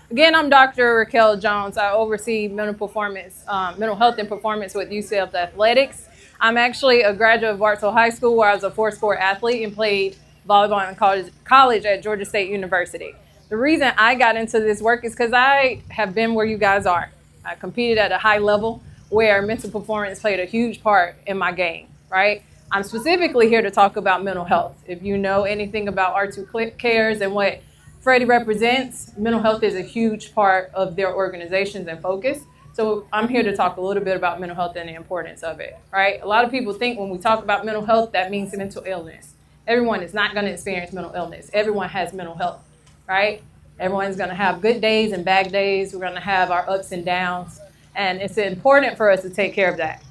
Again, I'm Dr. Raquel Jones. I oversee mental health and performance with UCLA Athletics. I'm actually a graduate of Bartow High School, where I was a four-sport athlete and played volleyball in college at Georgia State University. The reason I got into this work is because I have been where you guys are. I competed at a high level where mental performance played a huge part in my game, right? I'm specifically here to talk about mental health. If you know anything about R2Cares and what Freddy represents, mental health is a huge part of their organizations and focus. So I'm here to talk a little bit about mental health and the importance of it, right? A lot of people think when we talk about mental health, that means mental illness. Everyone is not going to experience mental illness. Everyone has mental health, right? Everyone's going to have good days and bad days. We're going to have our ups and downs. And it's important for us to take care of that.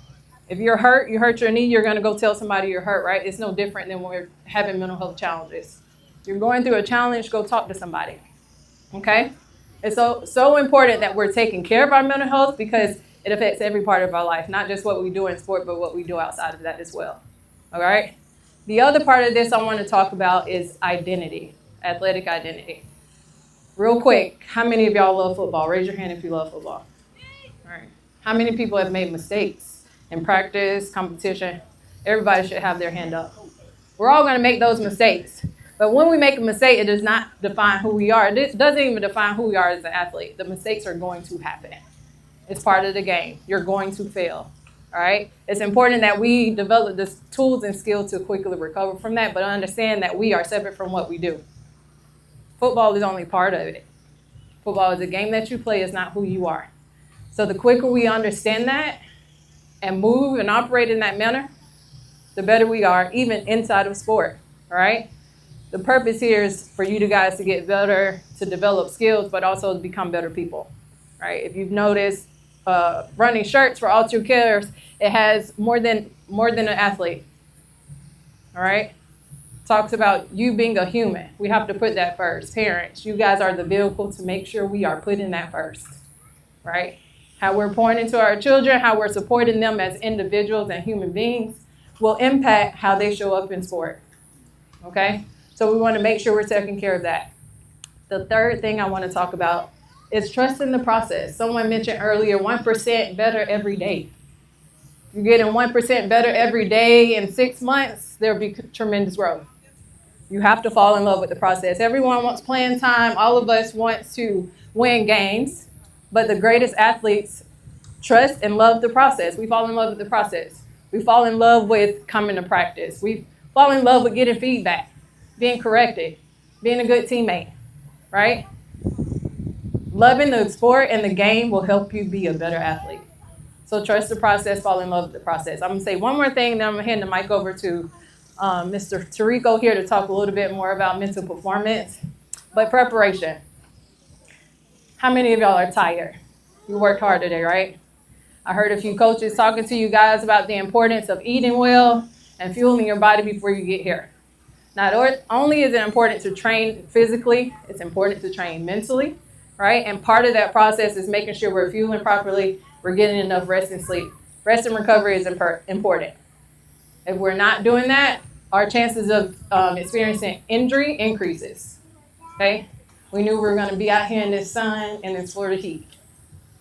If you're hurt, you hurt your knee, you're going to go tell somebody you're hurt, right? It's no different than when we're having mental health challenges. If you're going through a challenge, go talk to somebody, okay? It's so important that we're taking care of our mental health because it affects every part of our life, not just what we do in sport, but what we do outside of that as well, all right? The other part of this I want to talk about is identity, athletic identity. Real quick, how many of y'all love football? Raise your hand if you love football. All right. How many people have made mistakes in practice, competition? Everybody should have their hand up. We're all going to make those mistakes. But when we make a mistake, it does not define who we are. It doesn't even define who we are as an athlete. The mistakes are going to happen. It's part of the game. You're going to fail. All right? It's important that we develop the tools and skills to quickly recover from that, but understand that we are separate from what we do. Football is only part of it. Football is a game that you play. It's not who you are. So the quicker we understand that and move and operate in that manner, the better we are, even inside of sport. All right? The purpose here is for you guys to get better, to develop skills, but also to become better people, right? If you've noticed, running shirts for R2Cares, it has more than an athlete, all right? Talks about you being a human. We have to put that first. Parents, you guys are the vehicle to make sure we are putting that first, right? How we're pouring into our children, how we're supporting them as individuals and human beings will impact how they show up in sport, okay? So we want to make sure we're taking care of that. The third thing I want to talk about is trusting the process. Someone mentioned earlier, 1% better every day. If you're getting 1% better every day in 6 months, there'll be tremendous growth. You have to fall in love with the process. Everyone wants playing time. All of us want to win games, but the greatest athletes trust and love the process. We fall in love with the process. We fall in love with coming to practice. We fall in love with getting feedback, being corrected, being a good teammate, right? Loving the sport and the game will help you be a better athlete. So trust the process, fall in love with the process. I'm going to say one more thing, then I'm going to hand the mic over to Mr. Tarico here to talk a little bit more about mental performance. But preparation. How many of y'all are tired? You worked hard today, right? I heard a few coaches talking to you guys about the importance of eating well and fueling your body before you get here. Not only is it important to train physically, it's important to train mentally, right? And part of that process is making sure we're fueling properly, we're getting enough rest and sleep. Rest and recovery is important. If we're not doing that, our chances of experiencing injury increases, okay? We knew we were going to be out here in this sun and this Florida heat.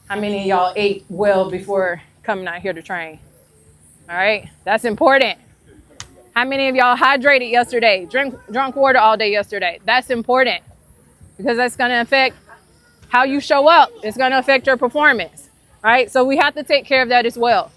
How many of y'all ate well before coming out here to train? All right, that's important. How many of y'all hydrated yesterday? Drunk water all day yesterday? That's important because that's going to affect how you show up. It's going to affect your performance, right? So we have to take care of that as well.